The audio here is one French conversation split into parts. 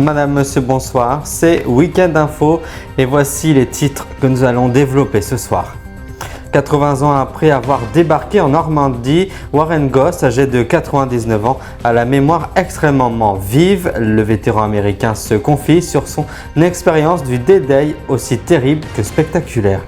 Madame, Monsieur, bonsoir, c'est Week-end Info et voici les titres que nous allons développer ce soir. 80 ans après avoir débarqué en Normandie, Warren Goss, âgé de 99 ans, a la mémoire extrêmement vive. Le vétéran américain se confie sur son expérience du D-Day aussi terrible que spectaculaire.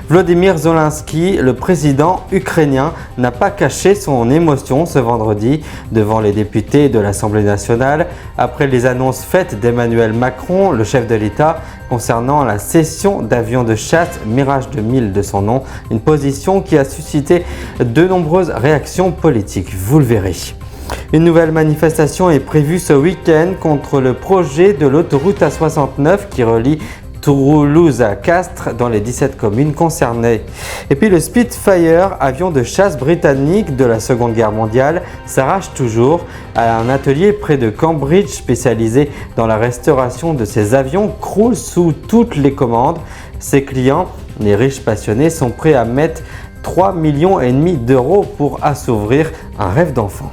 Volodymyr Zelensky, le président ukrainien, n'a pas caché son émotion ce vendredi devant les députés de l'Assemblée nationale après les annonces faites d'Emmanuel Macron, le chef de l'État, concernant la cession d'avions de chasse Mirage 2000 de son nom, une position qui a suscité de nombreuses réactions politiques, vous le verrez. Une nouvelle manifestation est prévue ce week-end contre le projet de l'autoroute A69 qui relie Toulouse à Castres dans les 17 communes concernées. Et puis le Spitfire, avion de chasse britannique de la Seconde Guerre mondiale, s'arrache toujours à un atelier près de Cambridge spécialisé dans la restauration de ces avions, croule sous toutes les commandes. Ses clients, les riches passionnés, sont prêts à mettre 3,5 millions d'euros pour assouvir un rêve d'enfant.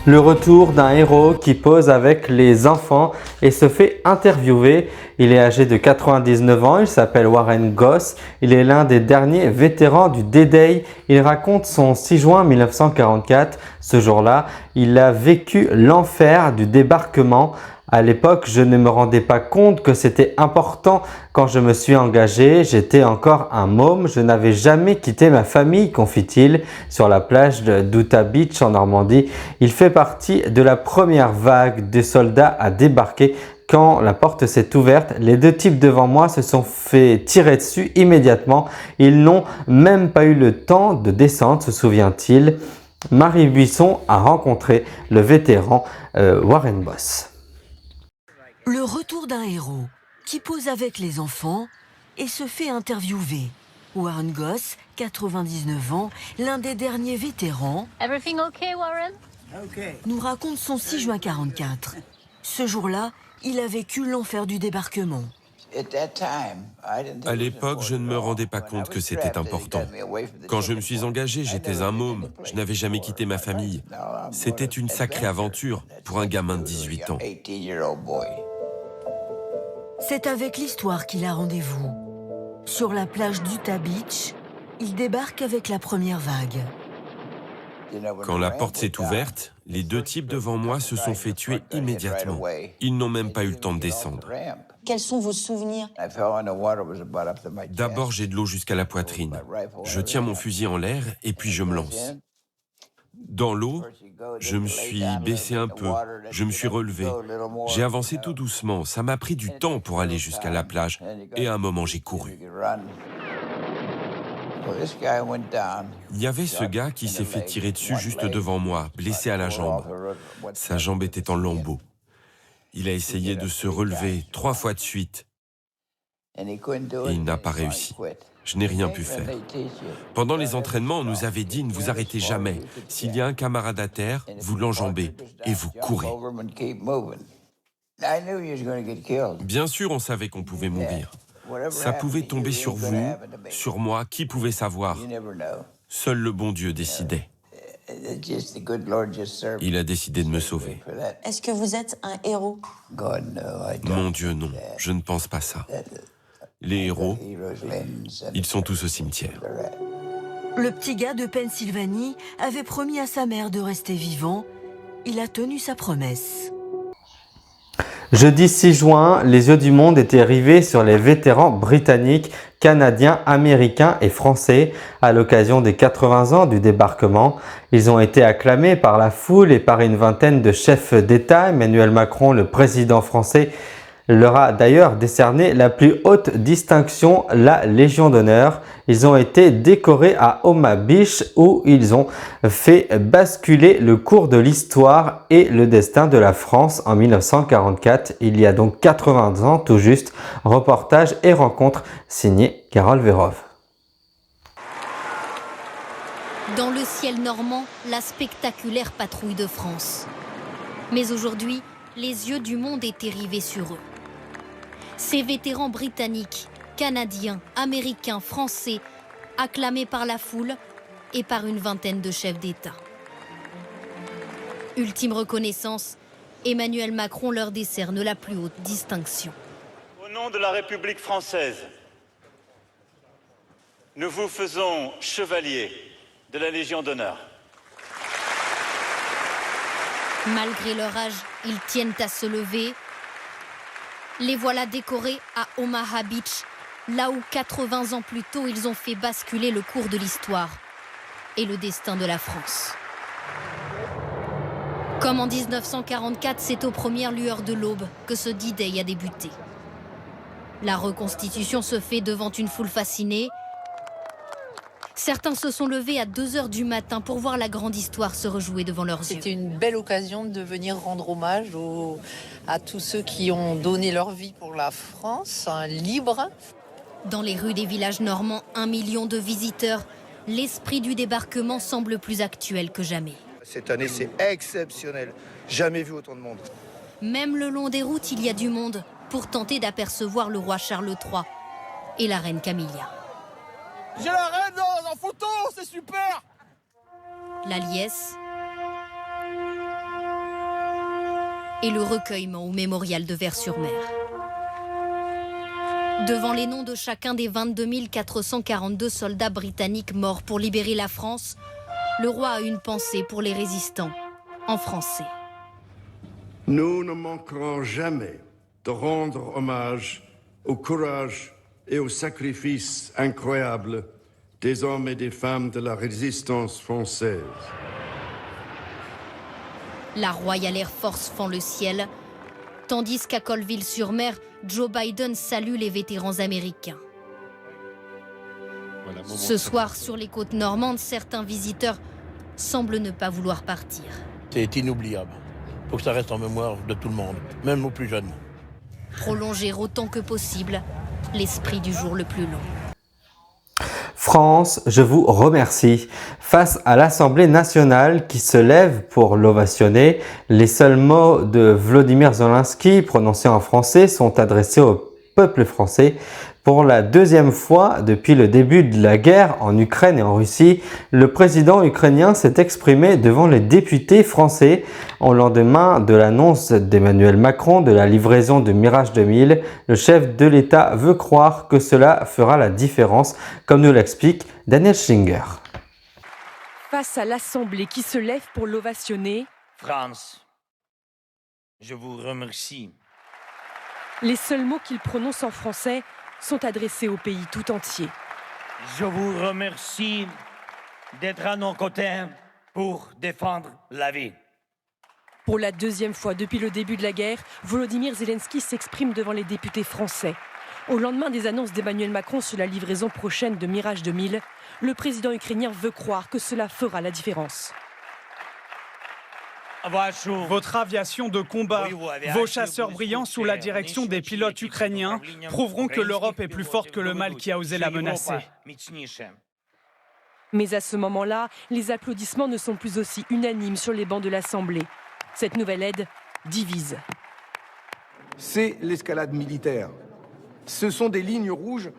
Le retour d'un héros qui pose avec les enfants et se fait interviewer. Il est âgé de 99 ans, il s'appelle Warren Goss. Il est l'un des derniers vétérans du D-Day. Il raconte son 6 juin 1944. Ce jour-là, il a vécu l'enfer du débarquement. À l'époque, je ne me rendais pas compte que c'était important quand je me suis engagé. J'étais encore un môme, je n'avais jamais quitté ma famille, confie-t-il sur la plage d'Utah Beach en Normandie. Il fait partie de la première vague de soldats à débarquer. Quand la porte s'est ouverte, les deux types devant moi se sont fait tirer dessus immédiatement. Ils n'ont même pas eu le temps de descendre, se souvient-il. Marie Buisson a rencontré le vétéran Warren Goss. Le retour d'un héros qui pose avec les enfants et se fait interviewer. Warren Goss, 99 ans, l'un des derniers vétérans, Everything okay, Warren? nous raconte son 6 juin 44. Ce jour-là, il a vécu l'enfer du débarquement. À l'époque, je ne me rendais pas compte que c'était important. Quand je me suis engagé, j'étais un môme. Je n'avais jamais quitté ma famille. C'était une sacrée aventure pour un gamin de 18 ans. C'est avec l'histoire qu'il a rendez-vous. Sur la plage d'Utah Beach, il débarque avec la première vague. Quand la porte s'est ouverte, les deux types devant moi se sont fait tuer immédiatement. Ils n'ont même pas eu le temps de descendre. Quels sont vos souvenirs? D'abord, j'ai de l'eau jusqu'à la poitrine. Je tiens mon fusil en l'air et puis je me lance. Dans l'eau, je me suis baissé un peu, je me suis relevé. J'ai avancé tout doucement, ça m'a pris du temps pour aller jusqu'à la plage et à un moment j'ai couru. Il y avait ce gars qui s'est fait tirer dessus juste devant moi, blessé à la jambe. Sa jambe était en lambeaux. Il a essayé de se relever 3 fois de suite et il n'a pas réussi. Je n'ai rien pu faire. Pendant les entraînements, on nous avait dit « ne vous arrêtez jamais. S'il y a un camarade à terre, vous l'enjambez et vous courez. » Bien sûr, on savait qu'on pouvait mourir. Ça pouvait tomber sur vous, sur moi, qui pouvait savoir? Seul le bon Dieu décidait. Il a décidé de me sauver. Est-ce que vous êtes un héros? Mon Dieu, non, je ne pense pas ça. Les héros, ils sont tous au cimetière. Le petit gars de Pennsylvanie avait promis à sa mère de rester vivant. Il a tenu sa promesse. Jeudi 6 juin, les yeux du monde étaient rivés sur les vétérans britanniques, canadiens, américains et français à l'occasion des 80 ans du débarquement. Ils ont été acclamés par la foule et par une vingtaine de chefs d'État. Emmanuel Macron, le président français, leur a d'ailleurs décerné la plus haute distinction, la Légion d'honneur. Ils ont été décorés à Omaha Beach où ils ont fait basculer le cours de l'histoire et le destin de la France en 1944. Il y a donc 80 ans tout juste. Reportage et rencontre signé Carole Vérov. Dans le ciel normand, la spectaculaire patrouille de France. Mais aujourd'hui, les yeux du monde étaient rivés sur eux. Ces vétérans britanniques, canadiens, américains, français, acclamés par la foule et par une vingtaine de chefs d'État. Ultime reconnaissance, Emmanuel Macron leur décerne la plus haute distinction. Au nom de la République française, nous vous faisons chevalier de la Légion d'honneur. Malgré leur âge, ils tiennent à se lever. Les voilà décorés à Omaha Beach, là où 80 ans plus tôt, ils ont fait basculer le cours de l'histoire et le destin de la France. Comme en 1944, c'est aux premières lueurs de l'aube que ce D-Day a débuté. La reconstitution se fait devant une foule fascinée. Certains se sont levés à 2 h du matin pour voir la grande histoire se rejouer devant leurs yeux. C'était une belle occasion de venir rendre hommage à tous ceux qui ont donné leur vie pour la France, libre. Dans les rues des villages normands, 1 million de visiteurs. L'esprit du débarquement semble plus actuel que jamais. Cette année, c'est exceptionnel. Jamais vu autant de monde. Même le long des routes, il y a du monde pour tenter d'apercevoir le roi Charles III et la reine Camilla. J'ai la reine en photo, c'est super! La liesse et le recueillement au mémorial de Vers-sur-Mer. Devant les noms de chacun des 22 442 soldats britanniques morts pour libérer la France, le roi a une pensée pour les résistants, en français. Nous ne manquerons jamais de rendre hommage au courage et au sacrifice incroyable des hommes et des femmes de la résistance française. La Royal Air Force fend le ciel, tandis qu'à Colville-sur-Mer, Joe Biden salue les vétérans américains. Ce soir, sur les côtes normandes, certains visiteurs semblent ne pas vouloir partir. C'est inoubliable. Il faut que ça reste en mémoire de tout le monde, même aux plus jeunes. Prolonger autant que possible l'esprit du jour le plus long. France, je vous remercie. Face à l'Assemblée nationale qui se lève pour l'ovationner, les seuls mots de Volodymyr Zelensky prononcés en français sont adressés au peuple français. Pour la deuxième fois depuis le début de la guerre en Ukraine et en Russie, le président ukrainien s'est exprimé devant les députés français au lendemain de l'annonce d'Emmanuel Macron de la livraison de Mirage 2000. Le chef de l'État veut croire que cela fera la différence, comme nous l'explique Daniel Schlinger. Face à l'Assemblée qui se lève pour l'ovationner, France, je vous remercie. Les seuls mots qu'il prononce en français sont adressés au pays tout entier. Je vous remercie d'être à nos côtés pour défendre la vie. Pour la deuxième fois depuis le début de la guerre, Volodymyr Zelensky s'exprime devant les députés français. Au lendemain des annonces d'Emmanuel Macron sur la livraison prochaine de Mirage 2000, le président ukrainien veut croire que cela fera la différence. Votre aviation de combat, vos chasseurs brillants sous la direction des pilotes ukrainiens prouveront que l'Europe est plus forte que le mal qui a osé la menacer. Mais à ce moment-là, les applaudissements ne sont plus aussi unanimes sur les bancs de l'Assemblée. Cette nouvelle aide divise. C'est l'escalade militaire. Ce sont des lignes rouges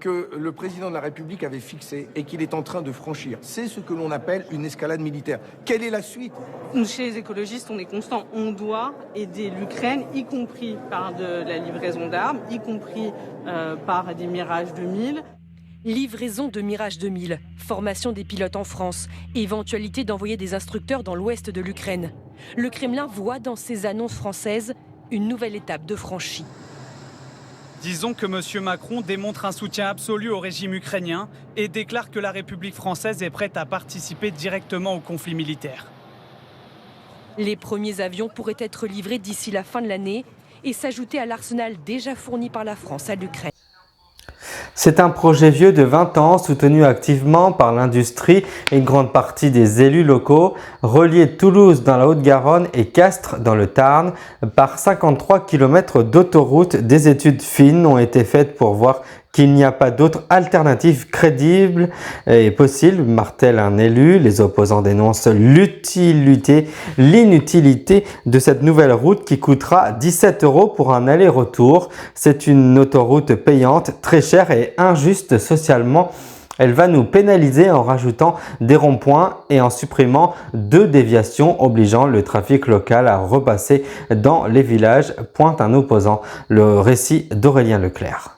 que le président de la République avait fixées et qu'il est en train de franchir. C'est ce que l'on appelle une escalade militaire. Quelle est la suite ? Chez les écologistes, on est constant. On doit aider l'Ukraine, y compris par de la livraison d'armes, y compris par des Mirage 2000. Livraison de Mirage 2000, formation des pilotes en France, éventualité d'envoyer des instructeurs dans l'ouest de l'Ukraine. Le Kremlin voit dans ces annonces françaises une nouvelle étape de franchie. Disons que M. Macron démontre un soutien absolu au régime ukrainien et déclare que la République française est prête à participer directement au conflit militaire. Les premiers avions pourraient être livrés d'ici la fin de l'année et s'ajouter à l'arsenal déjà fourni par la France à l'Ukraine. C'est un projet vieux de 20 ans, soutenu activement par l'industrie et une grande partie des élus locaux, relié Toulouse dans la Haute-Garonne et Castres dans le Tarn par 53 km d'autoroute. Des études fines ont été faites pour voir qu'il n'y a pas d'autre alternative crédible et possible, martèle un élu. Les opposants dénoncent l'inutilité de cette nouvelle route qui coûtera 17 € pour un aller-retour. C'est une autoroute payante, très chère et injuste socialement. Elle va nous pénaliser en rajoutant des ronds-points et en supprimant 2 déviations obligeant le trafic local à repasser dans les villages, pointe un opposant. Le récit d'Aurélien Leclerc.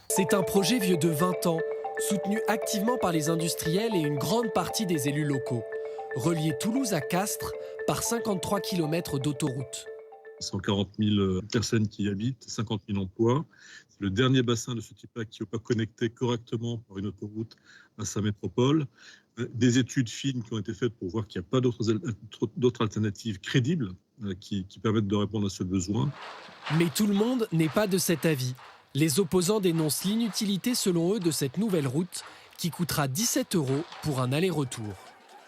C'est un projet vieux de 20 ans, soutenu activement par les industriels et une grande partie des élus locaux. Relier Toulouse à Castres par 53 km d'autoroute. 140 000 personnes qui y habitent, 50 000 emplois. C'est le dernier bassin de ce type-là qui n'est pas connecté correctement par une autoroute à sa métropole. Des études fines qui ont été faites pour voir qu'il n'y a pas d'autres alternatives crédibles qui permettent de répondre à ce besoin. Mais tout le monde n'est pas de cet avis. Les opposants dénoncent l'inutilité selon eux de cette nouvelle route qui coûtera 17 € pour un aller-retour.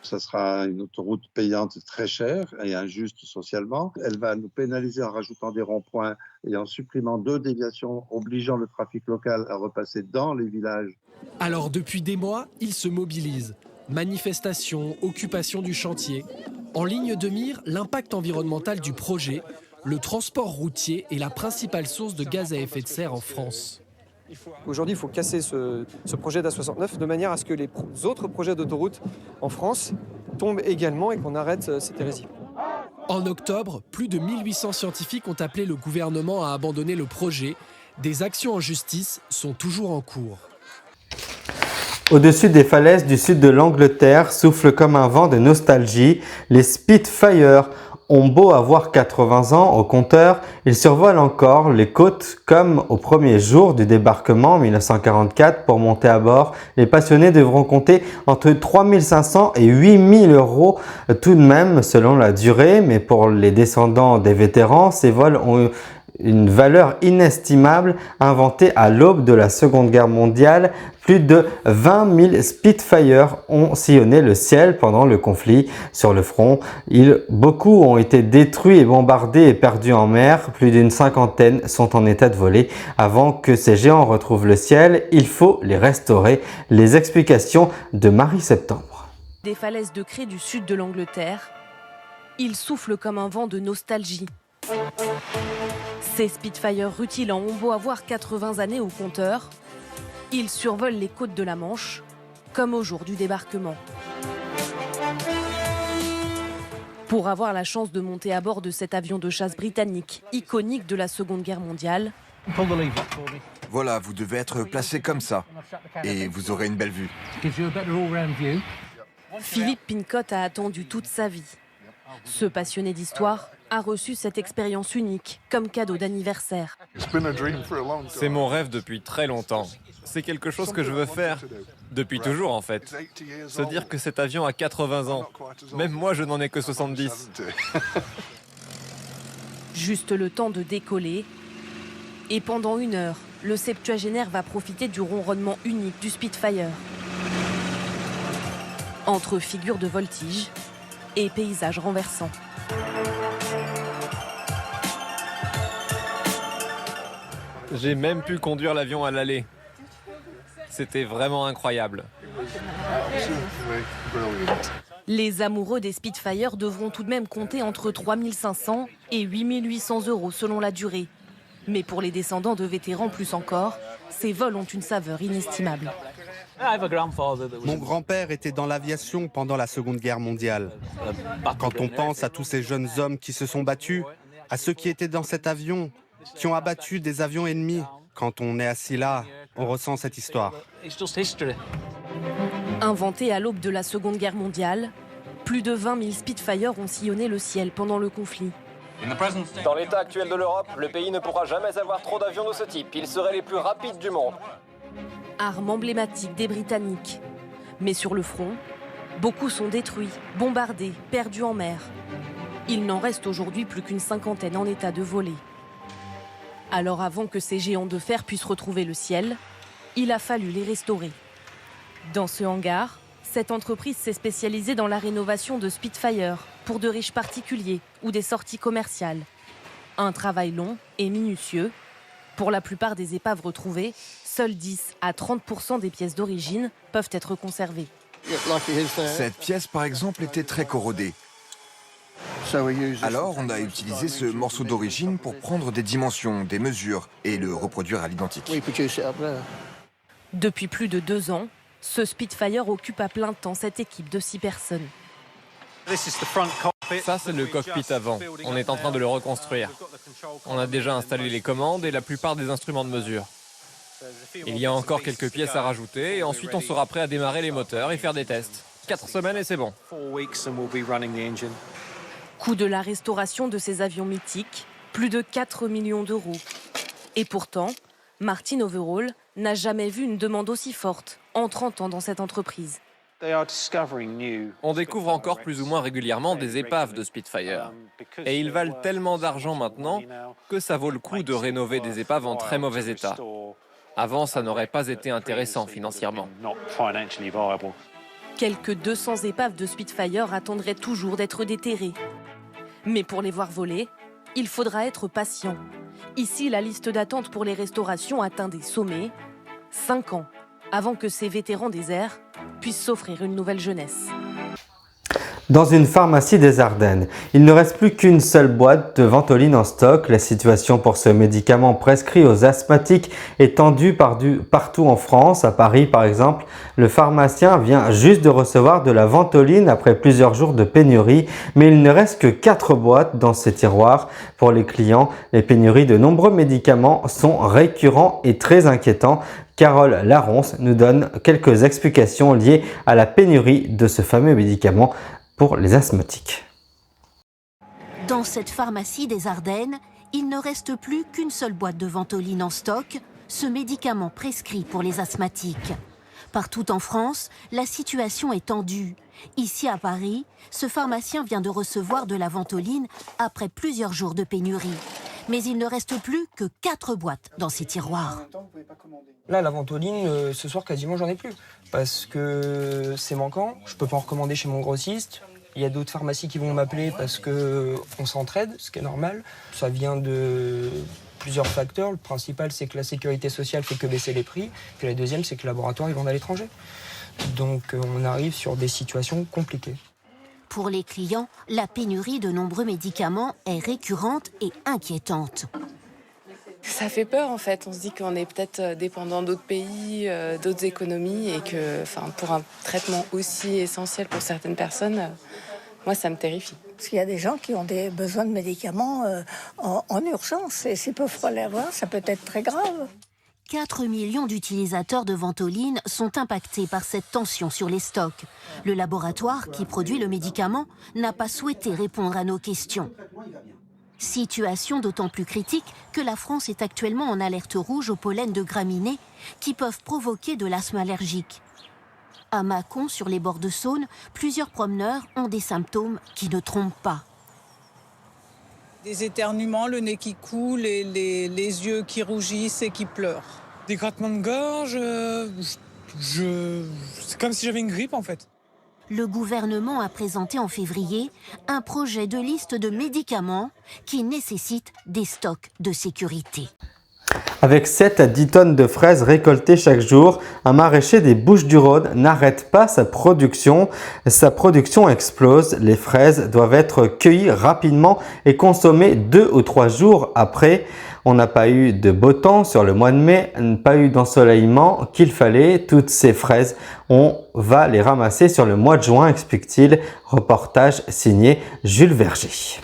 Ça sera une autoroute payante très chère et injuste socialement. Elle va nous pénaliser en rajoutant des ronds-points et en supprimant 2 déviations obligeant le trafic local à repasser dans les villages. Alors depuis des mois, ils se mobilisent. Manifestations, occupation du chantier. En ligne de mire, l'impact environnemental du projet. Le transport routier est la principale source de gaz à effet de serre en France. Aujourd'hui, il faut casser ce projet d'A69 de manière à ce que les autres projets d'autoroute en France tombent également et qu'on arrête cette hérésie. En octobre, plus de 1800 scientifiques ont appelé le gouvernement à abandonner le projet. Des actions en justice sont toujours en cours. Au-dessus des falaises du sud de l'Angleterre souffle comme un vent de nostalgie. Les Spitfire ont beau avoir 80 ans au compteur, ils survolent encore les côtes comme au premier jour du débarquement en 1944. Pour monter à bord, les passionnés devront compter entre 3 500 et 8 000 € tout de même selon la durée. Mais pour les descendants des vétérans, ces vols ont une valeur inestimable. Inventés à l'aube de la Seconde Guerre mondiale, plus de 20 000 Spitfire ont sillonné le ciel pendant le conflit. Sur le front, beaucoup ont été détruits et bombardés et perdus en mer. Plus d'une cinquantaine sont en état de voler. Avant que ces géants retrouvent le ciel, il faut les restaurer. Les explications de Marie Septembre. Des falaises de craie du sud de l'Angleterre, il souffle comme un vent de nostalgie. Ces Spitfire rutilants ont beau avoir 80 années au compteur, ils survolent les côtes de la Manche, comme au jour du débarquement. Pour avoir la chance de monter à bord de cet avion de chasse britannique, iconique de la Seconde Guerre mondiale, voilà, vous devez être placé comme ça, et vous aurez une belle vue. Philippe Pincott a attendu toute sa vie. Ce passionné d'histoire a reçu cette expérience unique comme cadeau d'anniversaire. C'est mon rêve depuis très longtemps. C'est quelque chose que je veux faire depuis toujours en fait. Se dire que cet avion a 80 ans. Même moi je n'en ai que 70. Juste le temps de décoller. Et pendant 1 heure, le septuagénaire va profiter du ronronnement unique du Spitfire. Entre figures de voltige et paysages renversants. J'ai même pu conduire l'avion à l'aller. C'était vraiment incroyable. Les amoureux des Spitfire devront tout de même compter entre 3 500 et 8 800 € selon la durée. Mais pour les descendants de vétérans plus encore, ces vols ont une saveur inestimable. Mon grand-père était dans l'aviation pendant la Seconde Guerre mondiale. Quand on pense à tous ces jeunes hommes qui se sont battus, à ceux qui étaient dans cet avion, qui ont abattu des avions ennemis, quand on est assis là, on ressent cette histoire. Inventés à l'aube de la Seconde Guerre mondiale, plus de 20 000 Spitfire ont sillonné le ciel pendant le conflit. Dans l'état actuel de l'Europe, le pays ne pourra jamais avoir trop d'avions de ce type. Ils seraient les plus rapides du monde. Arme emblématique des Britanniques. Mais sur le front, beaucoup sont détruits, bombardés, perdus en mer. Il n'en reste aujourd'hui plus qu'une cinquantaine en état de voler. Alors avant que ces géants de fer puissent retrouver le ciel, il a fallu les restaurer. Dans ce hangar, cette entreprise s'est spécialisée dans la rénovation de Spitfire pour de riches particuliers ou des sorties commerciales. Un travail long et minutieux. Pour la plupart des épaves retrouvées, seuls 10 à 30% des pièces d'origine peuvent être conservées. Cette pièce, par exemple, était très corrodée. Alors, on a utilisé ce morceau d'origine pour prendre des dimensions, des mesures et le reproduire à l'identique. Depuis plus de 2 ans, Ce Spitfire occupe à plein temps cette équipe de 6 personnes. Ça, c'est le cockpit avant. On est en train de le reconstruire. On a déjà installé les commandes et la plupart des instruments de mesure. Il y a encore quelques pièces à rajouter et ensuite on sera prêt à démarrer les moteurs et faire des tests. 4 semaines et c'est bon. Coût de la restauration de ces avions mythiques, plus de 4 millions d'euros. Et pourtant, Martin Overall n'a jamais vu une demande aussi forte en 30 ans dans cette entreprise. On découvre encore plus ou moins régulièrement des épaves de Spitfire. Et ils valent tellement d'argent maintenant que ça vaut le coup de rénover des épaves en très mauvais état. Avant, ça n'aurait pas été intéressant financièrement. Quelques 200 épaves de Spitfire attendraient toujours d'être déterrées. Mais pour les voir voler, il faudra être patient. Ici, la liste d'attente pour les restaurations atteint des sommets. 5 ans avant que ces vétérans des airs puissent s'offrir une nouvelle jeunesse. Dans une pharmacie des Ardennes, il ne reste plus qu'une seule boîte de Ventoline en stock. La situation pour ce médicament prescrit aux asthmatiques est tendue partout en France. À Paris, par exemple, le pharmacien vient juste de recevoir de la Ventoline après plusieurs jours de pénurie. Mais il ne reste que 4 boîtes dans ces tiroirs. Pour les clients, les pénuries de nombreux médicaments sont récurrents et très inquiétants. Carole Laronce nous donne quelques explications liées à la pénurie de ce fameux médicament pour les asthmatiques. Dans cette pharmacie des Ardennes, il ne reste plus qu'une seule boîte de Ventoline en stock, ce médicament prescrit pour les asthmatiques. Partout en France, la situation est tendue. Ici à Paris, ce pharmacien vient de recevoir de la Ventoline après plusieurs jours de pénurie. Mais il ne reste plus que 4 boîtes dans ces tiroirs. Là, la Ventoline, ce soir, quasiment, j'en ai plus. Parce que c'est manquant, je peux pas en recommander chez mon grossiste. Il y a d'autres pharmacies qui vont m'appeler parce qu'on s'entraide, ce qui est normal. Ça vient de plusieurs facteurs. Le principal, c'est que la sécurité sociale fait que baisser les prix. Puis la deuxième, c'est que les laboratoires, ils vendent à l'étranger. Donc, on arrive sur des situations compliquées. Pour les clients, la pénurie de nombreux médicaments est récurrente et inquiétante. Ça fait peur en fait, on se dit qu'on est peut-être dépendant d'autres pays, d'autres économies et que pour un traitement aussi essentiel pour certaines personnes, moi ça me terrifie. Parce qu'il y a des gens qui ont des besoins de médicaments en urgence et s'ils ne peuvent pas les avoir, ça peut être très grave. 4 millions d'utilisateurs de Ventoline sont impactés par cette tension sur les stocks. Le laboratoire qui produit le médicament n'a pas souhaité répondre à nos questions. Situation d'autant plus critique que la France est actuellement en alerte rouge au pollen de graminées qui peuvent provoquer de l'asthme allergique. À Mâcon, sur les bords de Saône, plusieurs promeneurs ont des symptômes qui ne trompent pas. Des éternuements, le nez qui coule, les yeux qui rougissent et qui pleurent. Des grattements de gorge, c'est comme si j'avais une grippe en fait. Le gouvernement a présenté en février un projet de liste de médicaments qui nécessitent des stocks de sécurité. Avec 7 à 10 tonnes de fraises récoltées chaque jour, un maraîcher des Bouches-du-Rhône n'arrête pas sa production. Sa production explose. Les fraises doivent être cueillies rapidement et consommées 2 ou 3 jours après. On n'a pas eu de beau temps sur le mois de mai, pas eu d'ensoleillement qu'il fallait. Toutes ces fraises, on va les ramasser sur le mois de juin, explique-t-il. Reportage signé Jules Verger.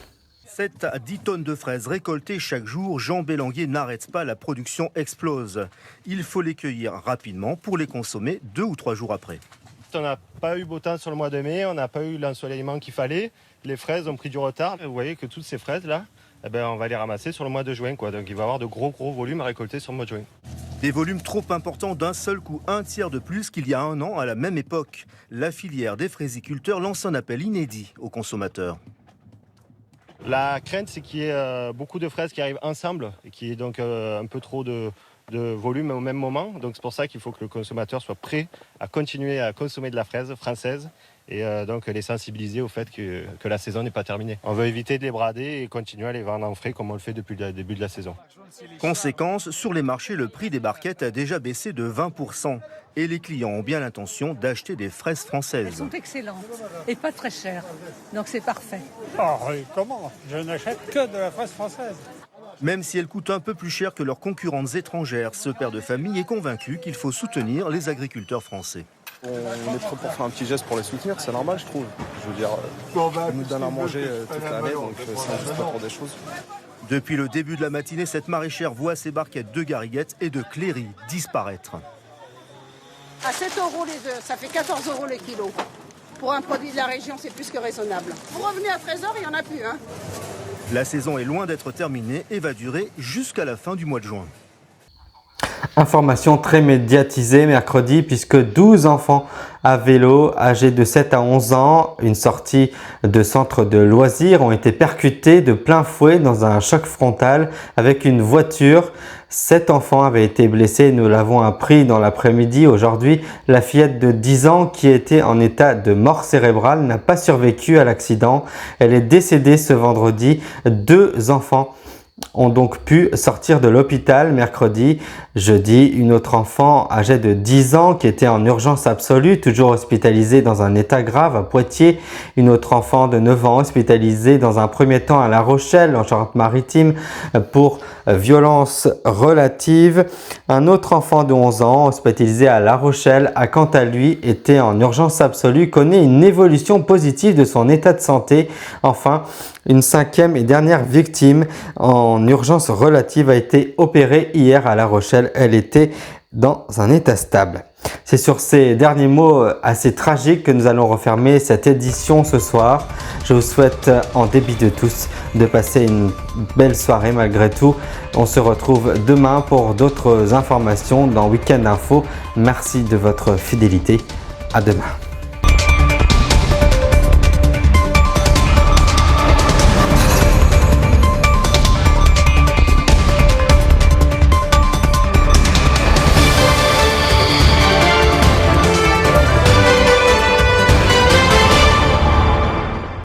7 à 10 tonnes de fraises récoltées chaque jour, Jean Bélanguier n'arrête pas, la production explose. Il faut les cueillir rapidement pour les consommer 2 ou 3 jours après. On n'a pas eu beau temps sur le mois de mai, on n'a pas eu l'ensoleillement qu'il fallait. Les fraises ont pris du retard. Vous voyez que toutes ces fraises-là, on va les ramasser sur le mois de juin. Donc il va y avoir de gros volumes à récolter sur le mois de juin. Des volumes trop importants d'un seul coup, 1/3 de plus qu'il y a 1 an à la même époque. La filière des fraisiculteurs lance un appel inédit aux consommateurs. La crainte, c'est qu'il y ait beaucoup de fraises qui arrivent ensemble et qu'il y ait donc un peu trop de volume au même moment. Donc c'est pour ça qu'il faut que le consommateur soit prêt à continuer à consommer de la fraise française et donc les sensibiliser au fait que la saison n'est pas terminée. On veut éviter de les brader et continuer à les vendre en frais comme on le fait depuis le début de la saison. Conséquence, sur les marchés, le prix des barquettes a déjà baissé de 20%. Et les clients ont bien l'intention d'acheter des fraises françaises. Elles sont excellentes et pas très chères, donc c'est parfait. Oh, comment? Je n'achète que de la fraise française. Même si elles coûtent un peu plus cher que leurs concurrentes étrangères, ce père de famille est convaincu qu'il faut soutenir les agriculteurs français. On est prêt pour faire un petit geste pour les soutenir, c'est normal, je trouve. Je veux dire, ils nous donnent à manger toute l'année, donc c'est injuste pour des choses. Depuis le début de la matinée, cette maraîchère voit ses barquettes de gariguettes et de cléry disparaître. À 7 € les œufs, ça fait 14 € le kilo. Pour un produit de la région, c'est plus que raisonnable. Vous revenez à 13 h, il n'y en a plus. Hein. La saison est loin d'être terminée et va durer jusqu'à la fin du mois de juin. Information très médiatisée mercredi puisque 12 enfants à vélo âgés de 7 à 11 ans, une sortie de centre de loisirs, ont été percutés de plein fouet dans un choc frontal avec une voiture. 7 enfants avaient été blessés, nous l'avons appris dans l'après-midi. Aujourd'hui, la fillette de 10 ans qui était en état de mort cérébrale n'a pas survécu à l'accident. Elle est décédée ce vendredi. 2 enfants ont donc pu sortir de l'hôpital mercredi. Jeudi, une autre enfant âgée de 10 ans qui était en urgence absolue, toujours hospitalisée dans un état grave à Poitiers. Une autre enfant de 9 ans hospitalisée dans un premier temps à La Rochelle, en Charente-Maritime, pour violence relative. Un autre enfant de 11 ans hospitalisé à La Rochelle a quant à lui été en urgence absolue, connaît une évolution positive de son état de santé. Enfin, une 5e et dernière victime en urgence relative a été opérée hier à La Rochelle. Elle était dans un état stable. C'est sur ces derniers mots assez tragiques que nous allons refermer cette édition ce soir. Je vous souhaite en dépit de tous de passer une belle soirée malgré tout. On se retrouve demain pour d'autres informations dans Week-end Info. Merci de votre fidélité. À demain.